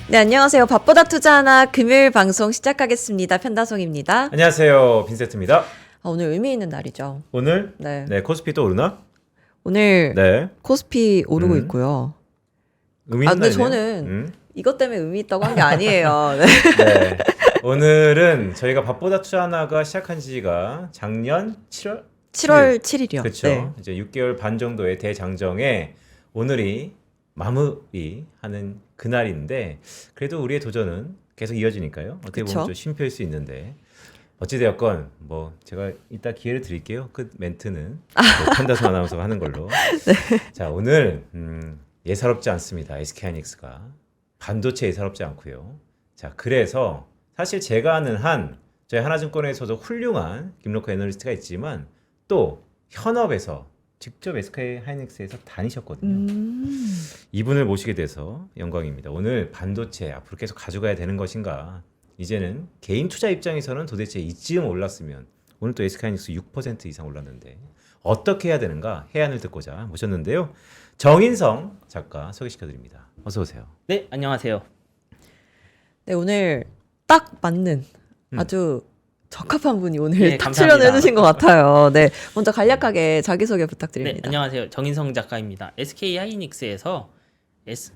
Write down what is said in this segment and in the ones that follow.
네, 안녕하세요. 밥보다 투자 하나 금요일 방송 시작하겠습니다. 편다송입니다. 안녕하세요. 빈세트입니다. 오늘 의미 있는 날이죠. 오늘 네. 코스피 또 오르나? 오늘 네. 코스피 오르고 있고요. 의미 있는 근데 날이네요. 저는 이것 때문에 의미 있다고 한 게 아니에요. 네. 네. 오늘은 저희가 밥보다 투자 하나가 시작한 지가 작년 7월 7월 7일이요. 그렇죠. 네. 이제 6개월 반 정도의 대장정에 오늘이 마무리하는 그날인데 그래도 우리의 도전은 계속 이어지니까요. 어떻게 그쵸? 보면 좀 쉼표일 수 있는데 어찌되었건 뭐 제가 이따 기회를 드릴게요. 그 멘트는 판다솜 아나운서가 하는 걸로. 자, 오늘 예사롭지 않습니다. SK하이닉스가 반도체 예사롭지 않고요. 자, 그래서 사실 제가 아는 한 저희 하나증권에서도 훌륭한 김록호 애널리스트가 있지만 또 현업에서 직접 SK하이닉스에서 다니셨거든요. 이분을 모시게 돼서 영광입니다. 오늘 반도체 앞으로 계속 가져가야 되는 것인가? 이제는 개인 투자 입장에서는 도대체 이쯤 올랐으면 오늘 또 SK하이닉스 6% 이상 올랐는데 어떻게 해야 되는가? 해안을 듣고자 모셨는데요. 정인성 작가 소개시켜드립니다. 어서 오세요. 네, 안녕하세요. 네, 오늘 딱 맞는 아주 적합한 분이 오늘 네, 딱 감사합니다. 출연해 주신 것 같아요. 네, 먼저 간략하게 자기소개 네, 부탁드립니다. 안녕하세요. 정인성 작가입니다. SK 하이닉스에서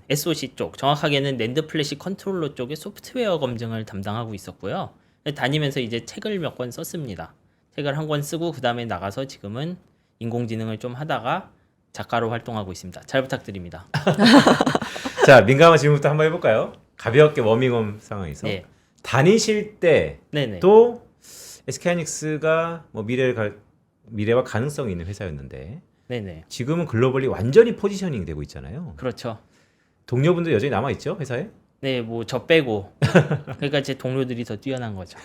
SOC 쪽, 정확하게는 낸드 플래시 컨트롤러 쪽의 소프트웨어 검증을 담당하고 있었고요. 다니면서 이제 책을 몇 권 썼습니다. 책을 한 권 쓰고 그 다음에 나가서 지금은 인공지능을 좀 하다가 작가로 활동하고 있습니다. 잘 부탁드립니다. 자, 민감한 질문부터 한번 해볼까요? 가볍게 워밍업 상황에서 네. 다니실 네네. 때도 SK하이닉스가 뭐 미래와 가능성이 있는 회사였는데 네네. 지금은 글로벌리 완전히 포지셔닝 되고 있잖아요. 그렇죠. 동료분들 여전히 남아 있죠, 회사에? 네, 뭐 저 빼고. 그러니까 제 동료들이 더 뛰어난 거죠.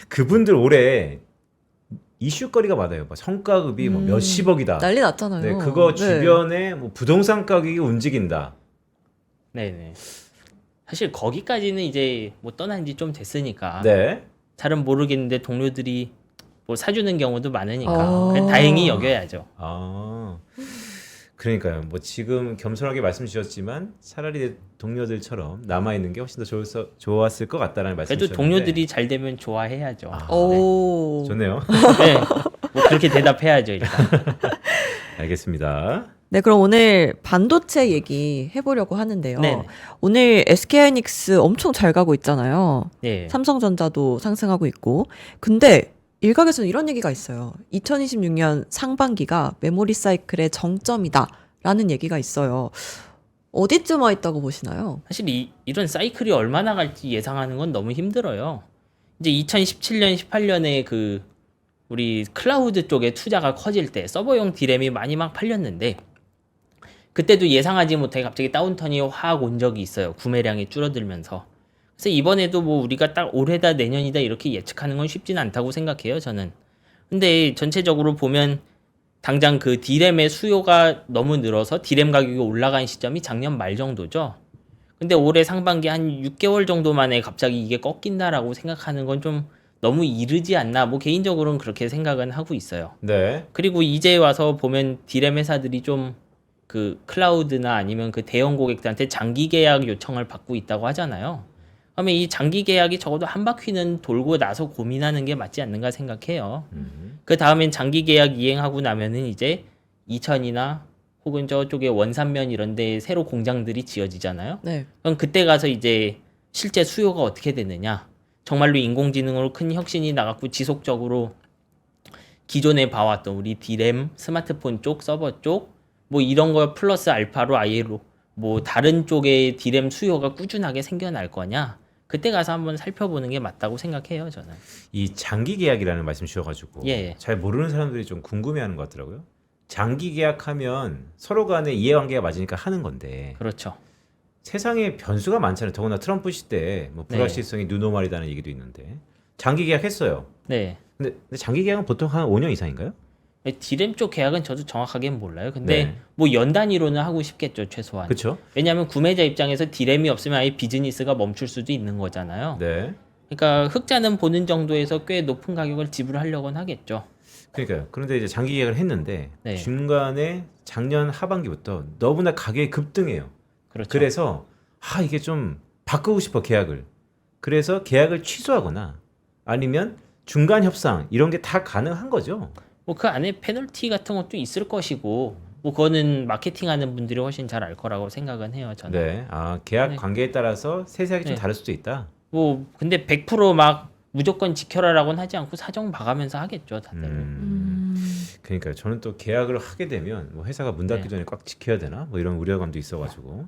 그분들 올해 이슈거리가 많아요. 뭐 성과급이 뭐 몇십억이다. 난리 났잖아요. 네, 그거 네. 주변에 뭐 부동산 가격이 움직인다. 네네. 사실 거기까지는 이제 뭐 떠난 지 좀 됐으니까 네. 잘은 모르겠는데 동료들이 뭐 사주는 경우도 많으니까 아. 그냥 다행히 여겨야죠. 아, 그러니까요. 뭐 지금 겸손하게 말씀 주셨지만 차라리 동료들처럼 남아 있는 게 훨씬 더 좋았을 것 같다라는 말씀 그래도 주셨는데. 동료들이 잘 되면 좋아해야죠. 아. 오. 좋네요. 네. 뭐 그렇게 대답해야죠 일단. 알겠습니다. 네, 그럼 오늘 반도체 얘기 해보려고 하는데요. 네네. 오늘 SK하이닉스 엄청 잘 가고 있잖아요. 네. 삼성전자도 상승하고 있고. 근데 일각에서는 이런 얘기가 있어요. 2026년 상반기가 메모리 사이클의 정점이다라는 얘기가 있어요. 어디쯤 와 있다고 보시나요? 사실 이런 사이클이 얼마나 갈지 예상하는 건 너무 힘들어요. 이제 2017년, 18년에 그 우리 클라우드 쪽에 투자가 커질 때 서버용 디램이 많이 막 팔렸는데 그때도 예상하지 못해 갑자기 다운턴이 확 온 적이 있어요. 구매량이 줄어들면서. 그래서 이번에도 뭐 우리가 딱 올해다 내년이다 이렇게 예측하는 건 쉽지는 않다고 생각해요, 저는. 근데 전체적으로 보면 당장 그 디램의 수요가 너무 늘어서 디램 가격이 올라간 시점이 작년 말 정도죠. 근데 올해 상반기 한 6개월 정도 만에 갑자기 이게 꺾인다라고 생각하는 건 좀 너무 이르지 않나. 뭐 개인적으로는 그렇게 생각은 하고 있어요. 네. 그리고 이제 와서 보면 디램 회사들이 좀 그 클라우드나 아니면 그 대형 고객들한테 장기 계약 요청을 받고 있다고 하잖아요. 그러면 이 장기 계약이 적어도 한 바퀴는 돌고 나서 고민하는 게 맞지 않는가 생각해요. 그 다음엔 장기 계약 이행하고 나면은 이제 이천이나 혹은 저쪽에 원산면 이런 데 새로 공장들이 지어지잖아요. 네. 그럼 그때 가서 이제 실제 수요가 어떻게 되느냐. 정말로 인공지능으로 큰 혁신이 나갔고 지속적으로 기존에 봐왔던 우리 디램, 스마트폰 쪽, 서버 쪽 뭐 이런 거 플러스 알파로 아예로 뭐 다른 쪽에 디램 수요가 꾸준하게 생겨날 거냐. 그때 가서 한번 살펴보는 게 맞다고 생각해요, 저는. 이 장기 계약이라는 말씀 주셔가지고 예. 잘 모르는 사람들이 좀 궁금해하는 것 같더라고요. 장기 계약하면 서로 간에 이해관계가 맞으니까 하는 건데 그렇죠. 세상에 변수가 많잖아요. 더구나 트럼프 시대에 뭐 불확실성이 누노말이라는 얘기도 있는데 장기 계약했어요. 네. 근데 장기 계약은 보통 한 5년 이상인가요? 디램 쪽 계약은 저도 정확하게는 몰라요. 근데 네. 뭐 연 단위로는 하고 싶겠죠, 최소한. 그렇죠? 왜냐하면 구매자 입장에서 디램이 없으면 아예 비즈니스가 멈출 수도 있는 거잖아요. 네. 그러니까 흑자는 보는 정도에서 꽤 높은 가격을 지불하려고는 하겠죠. 그러니까요. 그런데 이제 장기 계약을 했는데 네. 중간에 작년 하반기부터 너무나 가격이 급등해요. 그렇죠. 그래서 이게 좀 바꾸고 싶어 계약을. 그래서 계약을 취소하거나 아니면 중간 협상 이런 게 다 가능한 거죠. 뭐 그 안에 페널티 같은 것도 있을 것이고 뭐 그거는 마케팅하는 분들이 훨씬 잘 알 거라고 생각은 해요. 저는. 네. 계약 네. 관계에 따라서 세세하게 좀 네. 다를 수도 있다. 뭐 근데 100% 막 무조건 지켜라라고는 하지 않고 사정 봐가면서 하겠죠, 다들. 그러니까요. 저는 또 계약을 하게 되면 뭐 회사가 문 닫기 네. 전에 꽉 지켜야 되나 뭐 이런 우려감도 있어가지고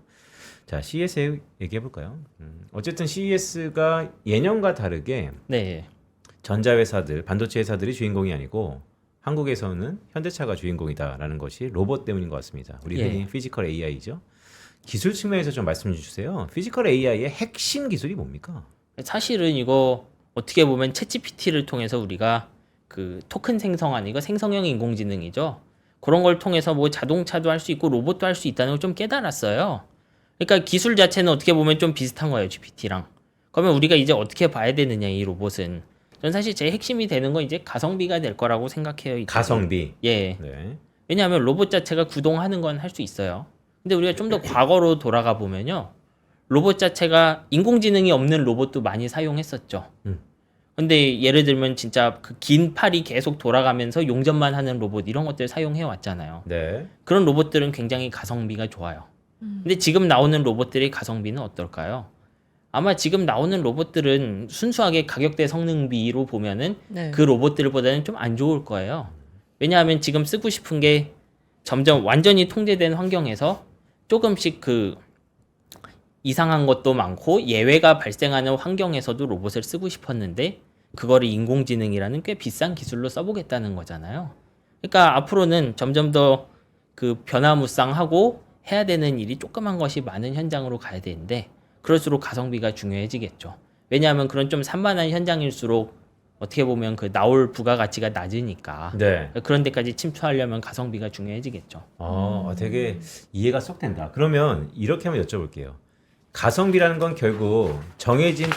자 CES 얘기해 볼까요? 어쨌든 CES가 예년과 다르게 네. 전자회사들, 반도체 회사들이 주인공이 아니고 한국에서는 현대차가 주인공이다라는 것이 로봇 때문인 것 같습니다. 우리 예. 흔히 피지컬 AI죠. 기술 측면에서 좀 말씀 주세요. 피지컬 AI의 핵심 기술이 뭡니까? 사실은 이거 어떻게 보면 챗GPT를 통해서 우리가 그 토큰 생성한 이거 생성형 인공지능이죠. 그런 걸 통해서 뭐 자동차도 할 수 있고 로봇도 할 수 있다는 걸 좀 깨달았어요. 그러니까 기술 자체는 어떻게 보면 좀 비슷한 거예요, GPT랑. 그러면 우리가 이제 어떻게 봐야 되느냐, 이 로봇은. 전 사실 제 핵심이 되는 건 이제 가성비가 될 거라고 생각해요. 이쪽은. 가성비. 예. 네. 왜냐하면 로봇 자체가 구동하는 건 할 수 있어요. 근데 우리가 좀 더 과거로 돌아가 보면요. 로봇 자체가 인공지능이 없는 로봇도 많이 사용했었죠. 근데 예를 들면 진짜 그 긴 팔이 계속 돌아가면서 용접만 하는 로봇 이런 것들 사용해 왔잖아요. 네. 그런 로봇들은 굉장히 가성비가 좋아요. 근데 지금 나오는 로봇들의 가성비는 어떨까요? 아마 지금 나오는 로봇들은 순수하게 가격대 성능비로 보면은 네. 그 로봇들보다는 좀 안 좋을 거예요. 왜냐하면 지금 쓰고 싶은 게 점점 완전히 통제된 환경에서 조금씩 그 이상한 것도 많고 예외가 발생하는 환경에서도 로봇을 쓰고 싶었는데 그거를 인공지능이라는 꽤 비싼 기술로 써보겠다는 거잖아요. 그러니까 앞으로는 점점 더 그 변화무쌍하고 해야 되는 일이 조그만 것이 많은 현장으로 가야 되는데 그럴수록 가성비가 중요해지겠죠. 왜냐하면 그런 좀 산만한 현장일수록 어떻게 보면 그 나올 부가가치가 낮으니까 네. 그런 데까지 침투하려면 가성비가 중요해지겠죠. 되게 이해가 쏙 된다. 그러면 이렇게 한번 여쭤볼게요. 가성비라는 건 결국 정해진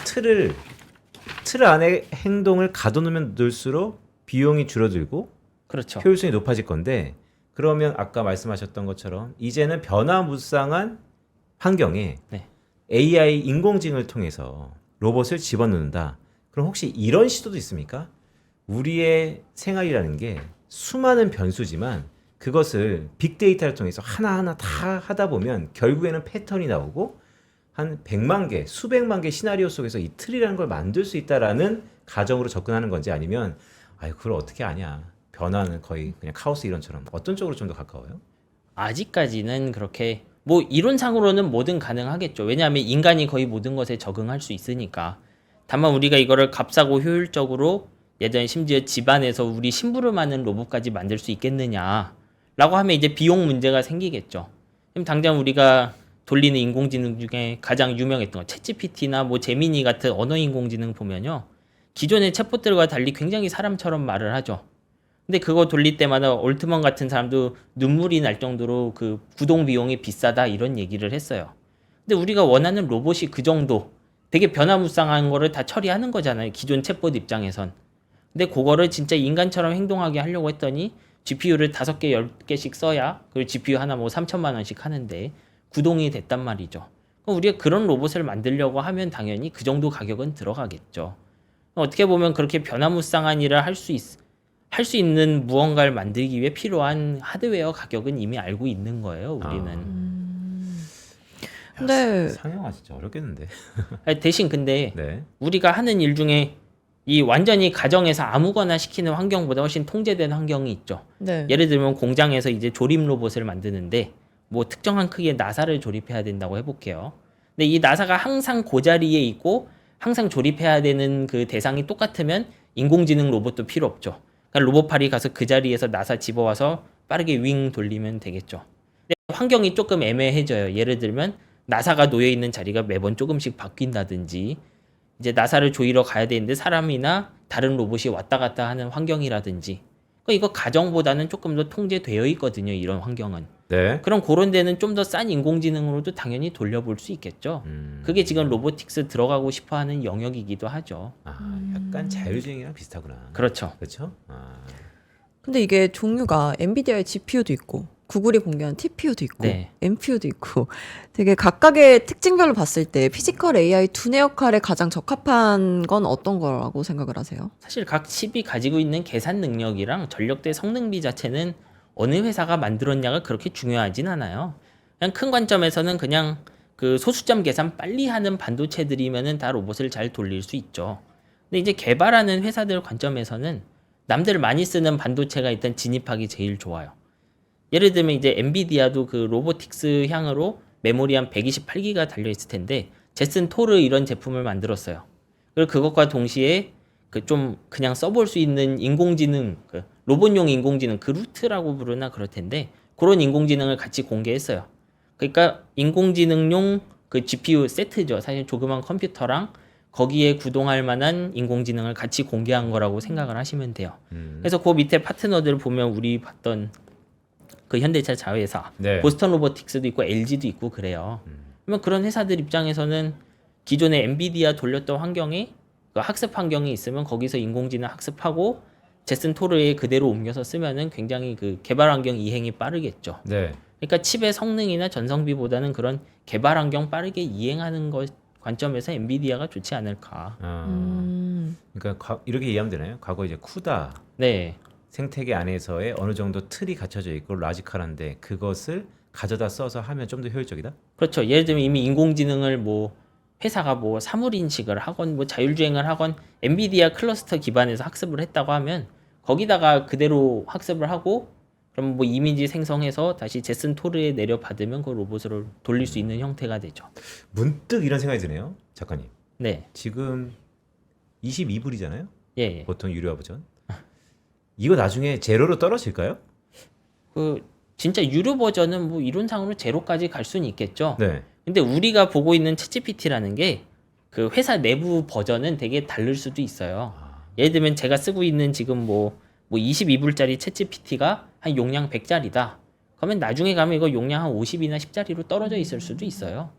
틀 안에 행동을 가둬놓으면 넣을수록 비용이 줄어들고 그렇죠. 효율성이 높아질 건데 그러면 아까 말씀하셨던 것처럼 이제는 변화무쌍한 환경에 네. AI 인공지능을 통해서 로봇을 집어넣는다. 그럼 혹시 이런 시도도 있습니까? 우리의 생활이라는 게 수많은 변수지만 그것을 빅데이터를 통해서 하나하나 다 하다 보면 결국에는 패턴이 나오고 한 100만 개, 수백만 개 시나리오 속에서 이 틀이라는 걸 만들 수 있다라는 가정으로 접근하는 건지 아니면 그걸 어떻게 아냐. 변화는 거의 그냥 카오스 이론처럼 어떤 쪽으로 좀 더 가까워요? 아직까지는 그렇게 뭐 이론상으로는 뭐든 가능하겠죠. 왜냐하면 인간이 거의 모든 것에 적응할 수 있으니까. 다만 우리가 이거를 값싸고 효율적으로 예전에 심지어 집안에서 우리 심부름하는 로봇까지 만들 수 있겠느냐라고 하면 이제 비용 문제가 생기겠죠. 그럼 당장 우리가 돌리는 인공지능 중에 가장 유명했던 거 챗GPT나 뭐 제미니 같은 언어 인공지능 보면요. 기존의 챗봇들과 달리 굉장히 사람처럼 말을 하죠. 근데 그거 돌릴 때마다 올트먼 같은 사람도 눈물이 날 정도로 그 구동 비용이 비싸다 이런 얘기를 했어요. 근데 우리가 원하는 로봇이 그 정도 되게 변화무쌍한 거를 다 처리하는 거잖아요. 기존 챗봇 입장에선. 근데 그거를 진짜 인간처럼 행동하게 하려고 했더니 GPU를 5개, 10개씩 써야 그리고 GPU 하나 뭐 3천만 원씩 하는데 구동이 됐단 말이죠. 그럼 우리가 그런 로봇을 만들려고 하면 당연히 그 정도 가격은 들어가겠죠. 어떻게 보면 그렇게 변화무쌍한 일을 할 수 있는 무언가를 만들기 위해 필요한 하드웨어 가격은 이미 알고 있는 거예요, 우리는. 근데 상용화 진짜 어렵겠는데. 대신 근데 네. 우리가 하는 일 중에 이 완전히 가정에서 아무거나 시키는 환경보다 훨씬 통제된 환경이 있죠. 네. 예를 들면 공장에서 이제 조립 로봇을 만드는데 뭐 특정한 크기의 나사를 조립해야 된다고 해볼게요. 근데 이 나사가 항상 그 자리에 있고 항상 조립해야 되는 그 대상이 똑같으면 인공지능 로봇도 필요 없죠. 그러니까 로봇팔이 가서 그 자리에서 나사 집어와서 빠르게 윙 돌리면 되겠죠. 근데 환경이 조금 애매해져요. 예를 들면 나사가 놓여 있는 자리가 매번 조금씩 바뀐다든지 이제 나사를 조이러 가야 되는데 사람이나 다른 로봇이 왔다 갔다 하는 환경이라든지 그러니까 이거 가정보다는 조금 더 통제되어 있거든요. 이런 환경은. 네. 그럼 그런 데는 좀 더 싼 인공지능으로도 당연히 돌려볼 수 있겠죠. 그게 지금 로보틱스 들어가고 싶어하는 영역이기도 하죠. 약간 자율주행이랑 비슷하구나. 그렇죠. 그렇죠? 근데 이게 종류가 엔비디아의 GPU도 있고 구글이 공개한 TPU도 있고 네. NPU도 있고 되게 각각의 특징별로 봤을 때 피지컬 AI 두뇌 역할에 가장 적합한 건 어떤 거라고 생각을 하세요? 사실 각 칩이 가지고 있는 계산 능력이랑 전력대 성능비 자체는 어느 회사가 만들었냐가 그렇게 중요하진 않아요. 그냥 큰 관점에서는 그냥 그 소수점 계산 빨리 하는 반도체들이면은 다 로봇을 잘 돌릴 수 있죠. 근데 이제 개발하는 회사들 관점에서는 남들 많이 쓰는 반도체가 일단 진입하기 제일 좋아요. 예를 들면 이제 엔비디아도 그 로보틱스 향으로 메모리 한 128기가 달려 있을 텐데 제슨 토르 이런 제품을 만들었어요. 그리고 그것과 동시에 그 좀 그냥 써볼 수 있는 인공지능, 그 로봇용 인공지능 그루트라고 부르나 그럴 텐데 그런 인공지능을 같이 공개했어요. 그러니까 인공지능용 그 GPU 세트죠. 사실 조그만 컴퓨터랑 거기에 구동할 만한 인공지능을 같이 공개한 거라고 생각을 하시면 돼요. 그래서 그 밑에 파트너들을 보면 우리 봤던 그 현대차 자회사, 네. 보스턴 로보틱스도 있고 LG도 있고 그래요. 그러면 그런 회사들 입장에서는 기존에 엔비디아 돌렸던 환경에 그 학습 환경이 있으면 거기서 인공지능 학습하고 제슨 토르에 그대로 옮겨서 쓰면은 굉장히 그 개발 환경 이행이 빠르겠죠. 네. 그러니까 칩의 성능이나 전성비보다는 그런 개발 환경 빠르게 이행하는 것 관점에서 엔비디아가 좋지 않을까. 그러니까 이렇게 이해하면 되나요? 과거 이제 쿠다 네. 생태계 안에서의 어느 정도 틀이 갖춰져 있고 라지컬한데 그것을 가져다 써서 하면 좀 더 효율적이다? 그렇죠. 예를 들면 이미 인공지능을 뭐 회사가 뭐 사물 인식을 하건 뭐 자율주행을 하건 엔비디아 클러스터 기반에서 학습을 했다고 하면 거기다가 그대로 학습을 하고 그럼 뭐 이미지 생성해서 다시 제슨 토르에 내려받으면 그 로봇으로 돌릴 수 있는 형태가 되죠. 문득 이런 생각이 드네요. 작가님. 네. 지금 22불이잖아요. 예. 예. 보통 유료 버전. 이거 나중에 제로로 떨어질까요? 그 진짜 유료 버전은 뭐 이론상으로 제로까지 갈 수는 있겠죠. 네. 근데 우리가 보고 있는 챗GPT라는 게 그 회사 내부 버전은 되게 다를 수도 있어요. 예를 들면 제가 쓰고 있는 지금 뭐 22불짜리 챗GPT가 한 용량 100짜리다. 그러면 나중에 가면 이거 용량 한 50이나 10짜리로 떨어져 있을 수도 있어요.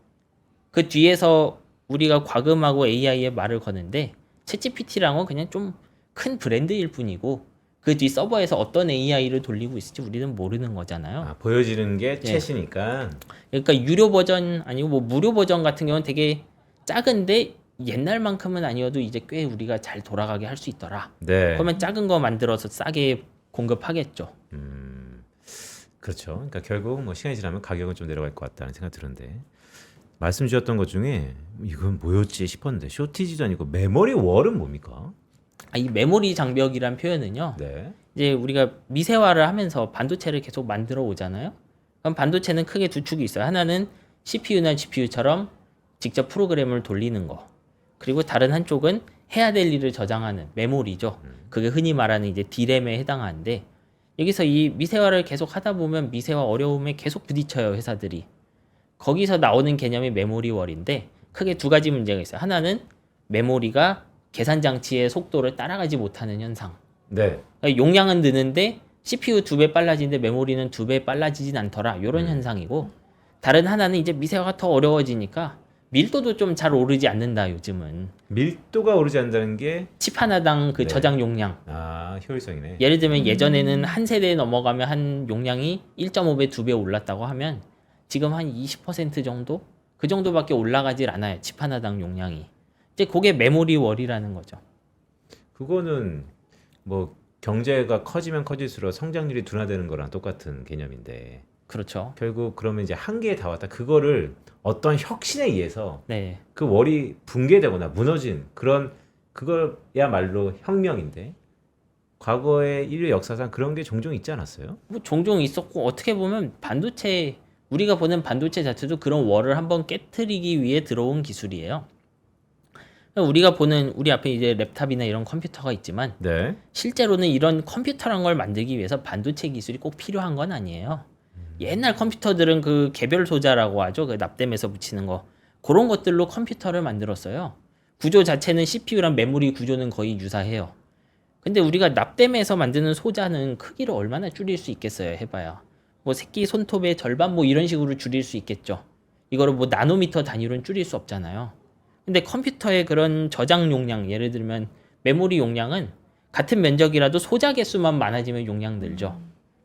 그 뒤에서 우리가 과금하고 AI에 말을 거는데 챗GPT랑은 그냥 좀 큰 브랜드일 뿐이고 그 뒤 서버에서 어떤 AI를 돌리고 있을지 우리는 모르는 거잖아요. 아, 보여지는 게 네. 챗이니까. 그러니까 유료 버전 아니고 뭐 무료 버전 같은 경우는 되게 작은데 옛날만큼은 아니어도 이제 꽤 우리가 잘 돌아가게 할 수 있더라. 네. 그러면 작은 거 만들어서 싸게 공급하겠죠. 그렇죠. 그러니까 결국 뭐 시간이 지나면 가격은 좀 내려갈 것 같다는 생각 드는데 말씀 주셨던 것 중에 이건 뭐였지 싶었는데 쇼티지도 아니고 메모리 월은 뭡니까? 이 메모리 장벽이란 표현은요. 네. 이제 우리가 미세화를 하면서 반도체를 계속 만들어 오잖아요. 그럼 반도체는 크게 두 축이 있어요. 하나는 CPU나 GPU처럼 직접 프로그램을 돌리는 거. 그리고 다른 한쪽은 해야 될 일을 저장하는 메모리죠. 그게 흔히 말하는 이제 D램에 해당하는데 여기서 이 미세화를 계속 하다 보면 미세화 어려움에 계속 부딪혀요, 회사들이. 거기서 나오는 개념이 메모리월인데 크게 두 가지 문제가 있어요. 하나는 메모리가 계산 장치의 속도를 따라가지 못하는 현상. 네. 그러니까 용량은 느는데 CPU 2배 빨라지는데 메모리는 2배 빨라지진 않더라. 이런 현상이고 다른 하나는 이제 미세화가 더 어려워지니까 밀도도 좀 잘 오르지 않는다, 요즘은. 밀도가 오르지 않는다는 게 칩 하나당 그 네. 저장 용량. 효율성이네. 예를 들면 예전에는 한 세대 넘어가면 한 용량이 1.5배, 2배 올랐다고 하면 지금 한 20% 정도? 그 정도밖에 올라가질 않아요. 칩 하나당 용량이. 이제 그게 메모리 월이라는 거죠. 그거는 뭐 경제가 커지면 커질수록 성장률이 둔화되는 거랑 똑같은 개념인데 그렇죠. 결국 그러면 이제 한계에 다 왔다. 그거를 어떤 혁신에 의해서 네. 그 월이 붕괴되거나 무너진 그런 그거야말로 혁명인데 과거의 인류 역사상 그런 게 종종 있지 않았어요? 뭐 종종 있었고 어떻게 보면 반도체 우리가 보는 반도체 자체도 그런 월을 한번 깨트리기 위해 들어온 기술이에요. 우리가 보는 우리 앞에 이제 랩탑이나 이런 컴퓨터가 있지만 네. 실제로는 이런 컴퓨터란 걸 만들기 위해서 반도체 기술이 꼭 필요한 건 아니에요. 옛날 컴퓨터들은 그 개별 소자라고 하죠. 그 납땜에서 붙이는 거. 그런 것들로 컴퓨터를 만들었어요. 구조 자체는 CPU랑 메모리 구조는 거의 유사해요. 근데 우리가 납땜에서 만드는 소자는 크기를 얼마나 줄일 수 있겠어요, 해봐야. 뭐 새끼 손톱의 절반 뭐 이런 식으로 줄일 수 있겠죠. 이거를 뭐 나노미터 단위로는 줄일 수 없잖아요. 근데 컴퓨터의 그런 저장 용량, 예를 들면 메모리 용량은 같은 면적이라도 소자 개수만 많아지면 용량 늘죠.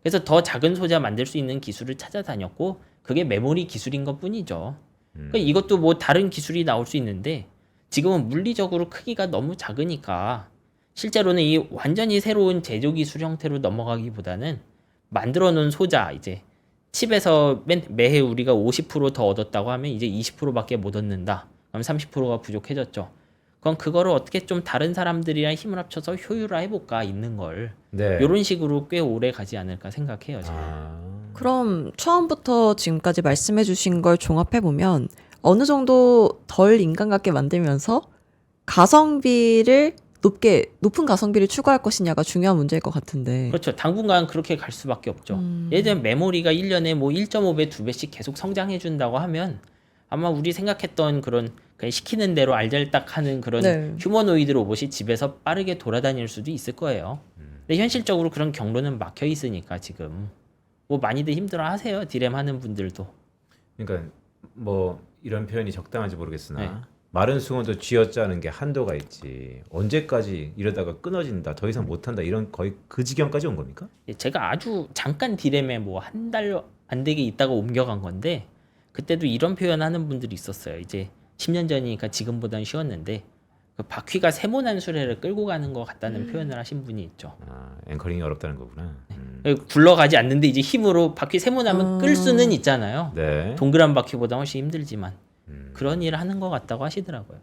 그래서 더 작은 소자 만들 수 있는 기술을 찾아다녔고 그게 메모리 기술인 것뿐이죠. 그러니까 이것도 뭐 다른 기술이 나올 수 있는데 지금은 물리적으로 크기가 너무 작으니까 실제로는 이 완전히 새로운 제조 기술 형태로 넘어가기보다는 만들어 놓은 소자 이제 칩에서 매해 우리가 50%더 얻었다고 하면 이제 20%밖에 못 얻는다. 그럼 30%가 부족해졌죠. 그럼 그거를 어떻게 좀 다른 사람들이랑 힘을 합쳐서 효율화 해볼까 있는 걸 네. 이런 식으로 꽤 오래 가지 않을까 생각해요. 저는. 그럼 처음부터 지금까지 말씀해 주신 걸 종합해 보면 어느 정도 덜 인간 같게 만들면서 가성비를 높은 가성비를 추구할 것이냐가 중요한 문제일 것 같은데. 그렇죠. 당분간 그렇게 갈 수밖에 없죠. 예를 들면 메모리가 1년에 뭐 1.5배, 2배씩 계속 성장해 준다고 하면 아마 우리 생각했던 그런 그냥 시키는 대로 알잘딱 하는 그런 네. 휴머노이드 로봇이 집에서 빠르게 돌아다닐 수도 있을 거예요. 근데 현실적으로 그런 경로는 막혀 있으니까 지금 뭐 많이들 힘들어 하세요. 디램 하는 분들도. 그러니까 뭐 이런 표현이 적당한지 모르겠으나 네. 마른 숭어도 쥐어짜는 게 한도가 있지. 언제까지 이러다가 끊어진다, 더 이상 못한다 이런 거의 그 지경까지 온 겁니까? 제가 아주 잠깐 디램에 뭐 한 달 안 되게 있다가 옮겨간 건데 그때도 이런 표현 하는 분들이 있었어요. 이제 10년 전이니까 지금보다는 쉬웠는데 그 바퀴가 세모난 수레를 끌고 가는 것 같다는 표현을 하신 분이 있죠. 앵커링이 어렵다는 거구나. 굴러가지 않는데 이제 힘으로 바퀴 세모나면 끌 수는 있잖아요. 네. 동그란 바퀴보다 훨씬 힘들지만 그런 일을 하는 것 같다고 하시더라고요.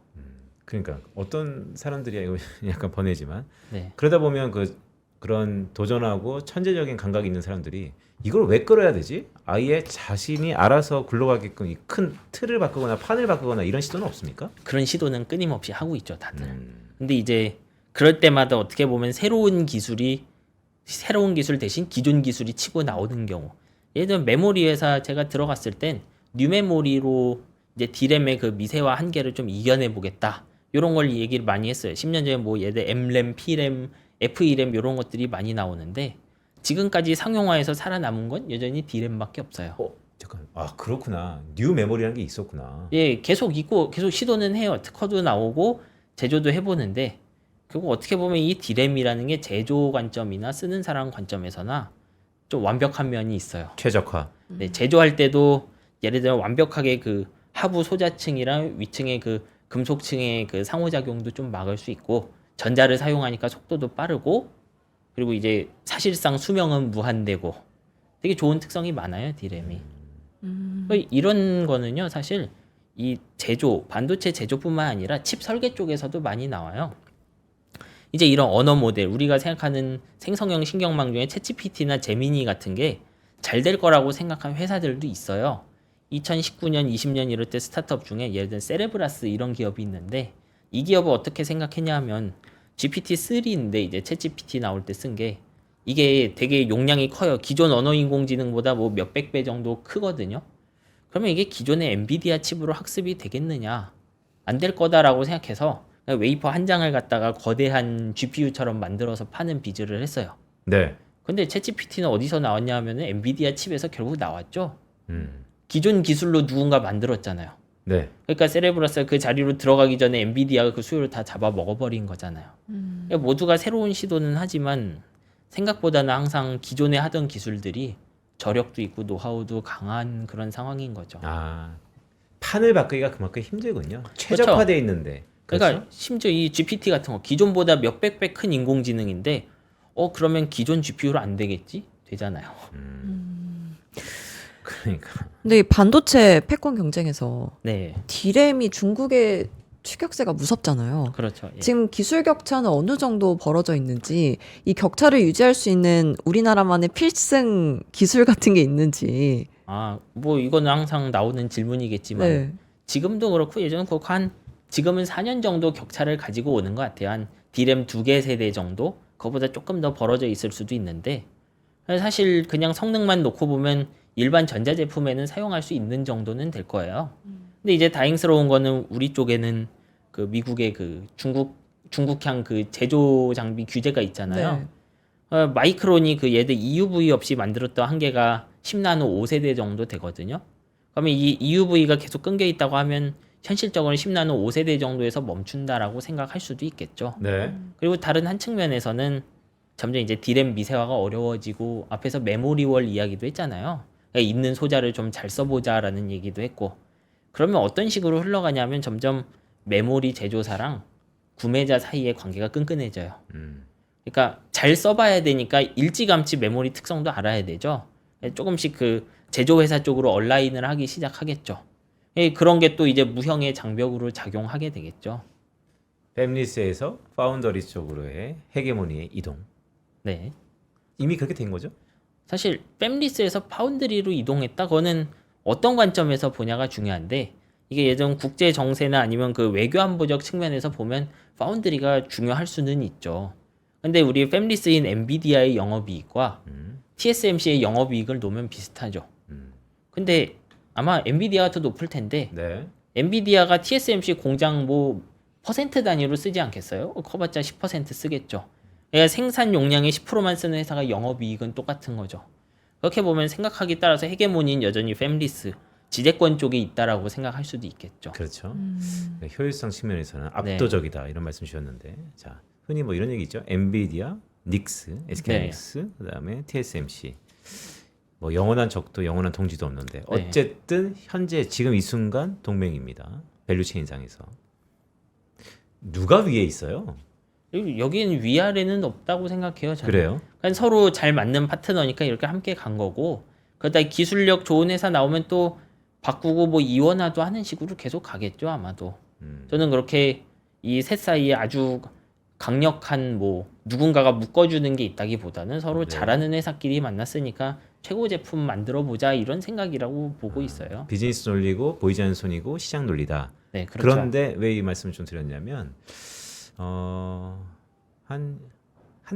그러니까 어떤 사람들이 이거 약간 번외지만 네. 그러다 보면 그런 도전하고 천재적인 감각이 있는 사람들이 이걸 왜 끌어야 되지? 아예 자신이 알아서 굴러가게끔 이 큰 틀을 바꾸거나 판을 바꾸거나 이런 시도는 없습니까? 그런 시도는 끊임없이 하고 있죠, 다들. 근데 이제 그럴 때마다 어떻게 보면 새로운 기술 대신 기존 기술이 치고 나오는 경우. 예를 들면 메모리 회사 제가 들어갔을 땐 뉴메모리로 이제 디램의 그 미세화 한계를 좀 이겨내 보겠다. 이런 걸 얘기를 많이 했어요. 10년 전에 뭐 예를 들어 M램, P램, FE램 이런 것들이 많이 나오는데 지금까지 상용화해서 살아남은 건 여전히 D램밖에 없어요. 잠깐. 그렇구나. 뉴 메모리라는 게 있었구나. 예, 계속 있고 계속 시도는 해요. 특허도 나오고 제조도 해보는데 결국 어떻게 보면 이 D램이라는 게 제조 관점이나 쓰는 사람 관점에서나 좀 완벽한 면이 있어요. 최적화. 네, 제조할 때도 예를 들어 완벽하게 그 하부 소자층이랑 위층의 그 금속층의 그 상호작용도 좀 막을 수 있고 전자를 사용하니까 속도도 빠르고 그리고 이제 사실상 수명은 무한대고 되게 좋은 특성이 많아요, D램이. 이런 거는요, 사실 이 반도체 제조뿐만 아니라 칩 설계 쪽에서도 많이 나와요. 이제 이런 언어 모델, 우리가 생각하는 생성형 신경망 중에 챗GPT나 제미니 같은 게 잘 될 거라고 생각한 회사들도 있어요. 2019년, 20년 이럴 때 스타트업 중에 예를 들면 세레브라스 이런 기업이 있는데 이 기업을 어떻게 생각했냐 하면 GPT-3인데 이제 챗GPT 나올 때 쓴 게 이게 되게 용량이 커요. 기존 언어인공지능보다 뭐 몇백 배 정도 크거든요. 그러면 이게 기존의 엔비디아 칩으로 학습이 되겠느냐? 안 될 거다라고 생각해서 웨이퍼 한 장을 갖다가 거대한 GPU처럼 만들어서 파는 비즈를 했어요. 네. 근데 챗GPT는 어디서 나왔냐 하면은 엔비디아 칩에서 결국 나왔죠. 음. 기존 기술로 누군가 만들었잖아요. 네. 그러니까 세레브라스 그 자리로 들어가기 전에 엔비디아가 그 수요를 다 잡아 먹어버린 거잖아요. 그러니까 모두가 새로운 시도는 하지만 생각보다는 항상 기존에 하던 기술들이 저력도 있고 노하우도 강한 그런 상황인 거죠. 판을 바꾸기가 그만큼 힘들군요. 최적화돼 있는데. 그러니까 그렇죠? 심지어 이 GPT 같은 거 기존보다 몇백 배 큰 인공지능인데 그러면 기존 GPU로 안 되겠지? 되잖아요. 그러니까. 근데 이 반도체 패권 경쟁에서 네, D램이 중국의 추격세가 무섭잖아요. 그렇죠. 예. 지금 기술 격차는 어느 정도 벌어져 있는지, 이 격차를 유지할 수 있는 우리나라만의 필승 기술 같은 게 있는지. 뭐 이거는 항상 나오는 질문이겠지만 네. 지금도 그렇고 예전은 그렇고 지금은 4년 정도 격차를 가지고 오는 것 같아요. 한 D램 2개 세대 정도? 그거보다 조금 더 벌어져 있을 수도 있는데 사실 그냥 성능만 놓고 보면 일반 전자제품에는 사용할 수 있는 정도는 될 거예요. 근데 이제 다행스러운 거는 우리 쪽에는 그 미국의 그 중국향 그 제조 장비 규제가 있잖아요. 네. 마이크론이 그 얘들 EUV 없이 만들었던 한계가 10나노 5세대 정도 되거든요. 그러면 이 EUV가 계속 끊겨 있다고 하면 현실적으로는 10나노 5세대 정도에서 멈춘다라고 생각할 수도 있겠죠. 네. 그리고 다른 한 측면에서는 점점 이제 디램 미세화가 어려워지고 앞에서 메모리월 이야기도 했잖아요. 그러니까 있는 소자를 좀 잘 써보자라는 얘기도 했고 그러면 어떤 식으로 흘러가냐면 점점 메모리 제조사랑 구매자 사이의 관계가 끈끈해져요. 그러니까 잘 써봐야 되니까 일찌감치 메모리 특성도 알아야 되죠. 조금씩 그 제조회사 쪽으로 얼라인을 하기 시작하겠죠. 그런 게 또 이제 무형의 장벽으로 작용하게 되겠죠. 팹리스에서 파운더리 쪽으로의 헤게모니의 이동. 네. 이미 그렇게 된 거죠? 사실 팹리스에서 파운드리로 이동했다. 그거는 어떤 관점에서 보냐가 중요한데 이게 예전 국제 정세나 아니면 그 외교 안보적 측면에서 보면 파운드리가 중요할 수는 있죠. 근데 우리 팹리스인 엔비디아의 영업이익과 TSMC의 영업이익을 놓으면 비슷하죠. 근데 아마 엔비디아가 더 높을 텐데 네. 엔비디아가 TSMC 공장 뭐 퍼센트 단위로 쓰지 않겠어요? 커봤자 10% 쓰겠죠. 그러니까 생산 용량의 10%만 쓰는 회사가 영업이익은 똑같은 거죠. 그렇게 보면 생각하기 따라서 헤게모니는 여전히 팹리스, 지배권 쪽에 있다라고 생각할 수도 있겠죠. 그렇죠. 효율성 측면에서는 압도적이다 이런 말씀 주셨는데 자 흔히 뭐 이런 얘기 있죠. 엔비디아, 닉스, SK하이닉스, 그다음에 TSMC. 뭐 영원한 적도 영원한 동지도 없는데 어쨌든 현재 지금 이 순간 동맹입니다. 밸류체인상에서 누가 위에 있어요? 여기는 위아래는 없다고 생각해요. 저는. 그래요? 그러니까 서로 잘 맞는 파트너니까 이렇게 함께 간 거고 그러다 기술력 좋은 회사 나오면 또 바꾸고 뭐 이원화도 하는 식으로 계속 가겠죠 아마도. 저는 그렇게 이 셋 사이에 아주 강력한 뭐 누군가가 묶어주는 게 있다기보다는 서로 잘하는 회사끼리 만났으니까 최고 제품 만들어 보자 이런 생각이라고 보고 있어요. 비즈니스 논리고 보이지 않는 손이고 시장 논리다. 네, 그렇죠. 그런데 왜 이 말씀을 좀 드렸냐면 한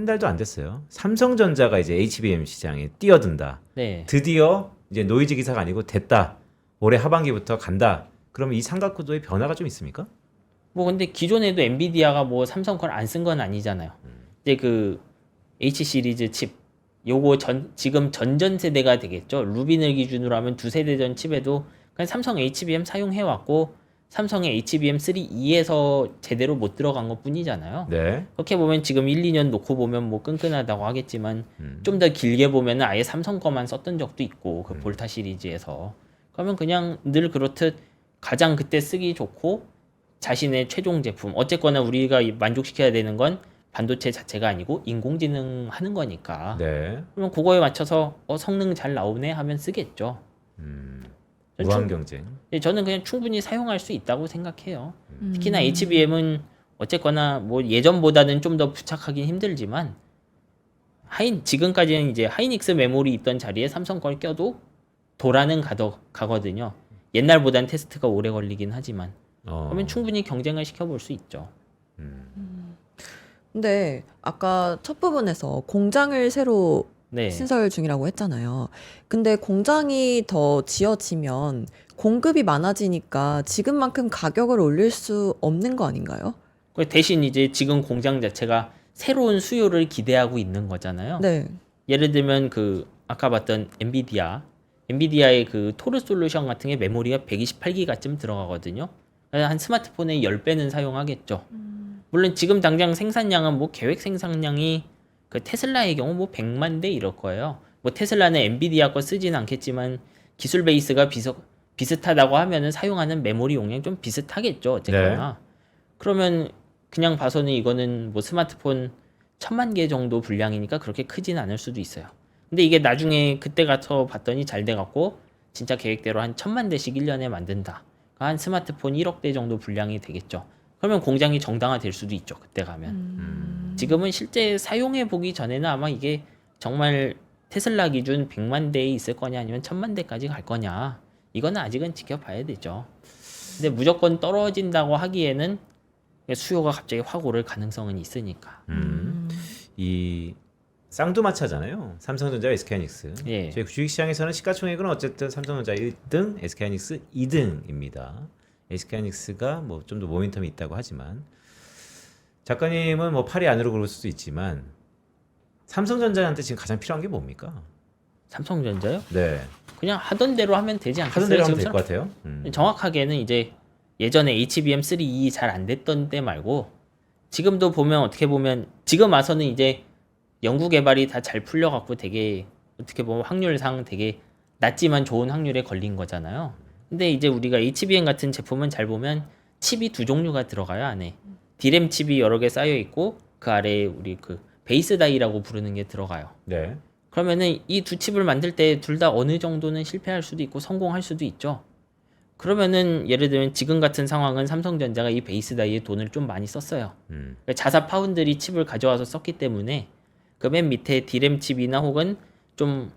달도 안 됐어요. 삼성전자가 이제 HBM 시장에 뛰어든다. 네. 드디어 이제 노이즈 기사가 아니고 됐다. 올해 하반기부터 간다. 그러면 이 삼각구도의 변화가 좀 있습니까? 뭐 근데 기존에도 엔비디아가 뭐 삼성 걸 안 쓴 건 아니잖아요. 이제 그 H 시리즈 칩 요거 지금 전전 세대가 되겠죠. 루빈을 기준으로 하면 두 세대 전 칩에도 그냥 삼성 HBM 사용해 왔고 삼성의 HBM3E에서 제대로 못 들어간 것 뿐이잖아요. 네. 그렇게 보면 지금 1, 2년 놓고 보면 뭐 끈끈하다고 하겠지만 좀 더 길게 보면은 아예 삼성 거만 썼던 적도 있고 그 볼타 시리즈에서 그러면 그냥 늘 그렇듯 가장 그때 쓰기 좋고 자신의 최종 제품 어쨌거나 우리가 만족시켜야 되는 건 반도체 자체가 아니고 인공지능 하는 거니까 네. 그러면 그거에 맞춰서 성능 잘 나오네 하면 쓰겠죠. 무한 경쟁. 저는 그냥 충분히 사용할 수 있다고 생각해요. 특히나 HBM은 어쨌거나 뭐 예전보다는 좀 더 부착하긴 힘들지만 지금까지는 이제 하이닉스 메모리 있던 자리에 삼성 걸 껴도 도라는 가거든요. 옛날보단 테스트가 오래 걸리긴 하지만 그러면 충분히 경쟁을 시켜볼 수 있죠. 근데 아까 첫 부분에서 공장을 새로 네. 신설 중이라고 했잖아요. 근데 공장이 더 지어지면 공급이 많아지니까 지금만큼 가격을 올릴 수 없는 거 아닌가요? 대신 이제 지금 공장 자체가 새로운 수요를 기대하고 있는 거잖아요. 네. 예를 들면 그 아까 봤던 엔비디아의 그 토르 솔루션 같은 게 메모리가 128기가쯤 들어가거든요. 한 스마트폰의 10배는 사용하겠죠. 물론 지금 당장 생산량은 뭐 계획 생산량이 그 테슬라의 경우 뭐 100만 대 이럴 거예요. 뭐 테슬라는 엔비디아 거 쓰진 않겠지만 기술 베이스가 비슷하다고 하면은 사용하는 메모리 용량 좀 비슷하겠죠. 어쨌거나. 그러면 그냥 봐서는 이거는 뭐 스마트폰 1000만 개 정도 분량이니까 그렇게 크진 않을 수도 있어요. 근데 이게 나중에 그때 가서 봤더니 잘 돼갖고 진짜 계획대로 한 1000만 대씩 1년에 만든다. 한 스마트폰 1억 대 정도 분량이 되겠죠. 그러면 공장이 정당화될 수도 있죠. 그때 가면. 지금은 실제 사용해 보기 전에는 아마 이게 정말 테슬라 기준 100만 대에 있을 거냐 아니면 1000만 대까지 갈 거냐. 이거는 아직은 지켜봐야 되죠. 근데 무조건 떨어진다고 하기에는 수요가 갑자기 확 오를 가능성은 있으니까. 이 쌍두마차잖아요. 삼성전자, SK하이닉스. 예. 저희 주식시장에서는 시가총액은 어쨌든 삼성전자 1등, SK하이닉스 2등입니다. SK하이닉스가 뭐 좀 더 모멘텀이 있다고 하지만 작가님은 뭐 팔이 안으로 그럴 수도 있지만 삼성전자한테 지금 가장 필요한 게 뭡니까? 삼성전자요? 네. 그냥 하던 대로 하면 되지 않겠어요? 하던 대로 하면 될 지금처럼? 것 같아요. 정확하게는 이제 예전에 HBM3E 잘 안 됐던 때 말고 지금도 보면 어떻게 보면 지금 와서는 이제 연구 개발이 다 잘 풀려갖고 되게 어떻게 보면 확률상 되게 낮지만 좋은 확률에 걸린 거잖아요. 근데 이제 우리가 HBM 같은 제품은 잘 보면 칩이 두 종류가 들어가요 안에. D램 칩이 여러 개 쌓여 있고 그 아래에 우리 그 베이스 다이라고 부르는 게 들어가요. 네. 그러면은 이 두 칩을 만들 때 둘 다 어느 정도는 실패할 수도 있고 성공할 수도 있죠. 그러면은 예를 들면 지금 같은 상황은 삼성전자가 이 베이스 다이에 돈을 좀 많이 썼어요. 그러니까 자사 파운드리 칩을 가져와서 썼기 때문에 그 맨 밑에 D램 칩이나 혹은 좀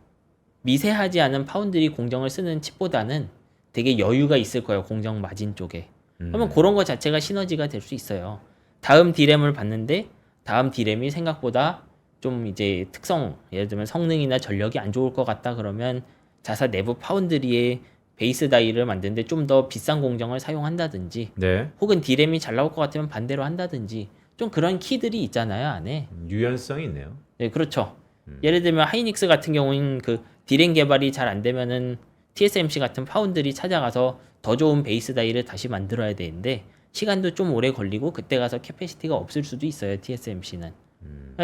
미세하지 않은 파운드리 공정을 쓰는 칩보다는 되게 여유가 있을 거예요. 공정 마진 쪽에. 그러면 그런 거 자체가 시너지가 될 수 있어요. 다음 D램을 봤는데 다음 D램이 생각보다 좀 이제 특성, 예를 들면 성능이나 전력이 안 좋을 것 같다 그러면 자사 내부 파운드리에 베이스 다이를 만드는데 좀 더 비싼 공정을 사용한다든지 네. 혹은 D램이 잘 나올 것 같으면 반대로 한다든지 좀 그런 키들이 있잖아요 안에. 유연성이 있네요. 네, 그렇죠. 예를 들면 하이닉스 같은 경우는 그 D램 개발이 잘 안 되면은 TSMC 같은 파운드리 찾아가서 더 좋은 베이스 다이를 다시 만들어야 되는데 시간도 좀 오래 걸리고 그때 가서 캐패시티가 없을 수도 있어요. TSMC는.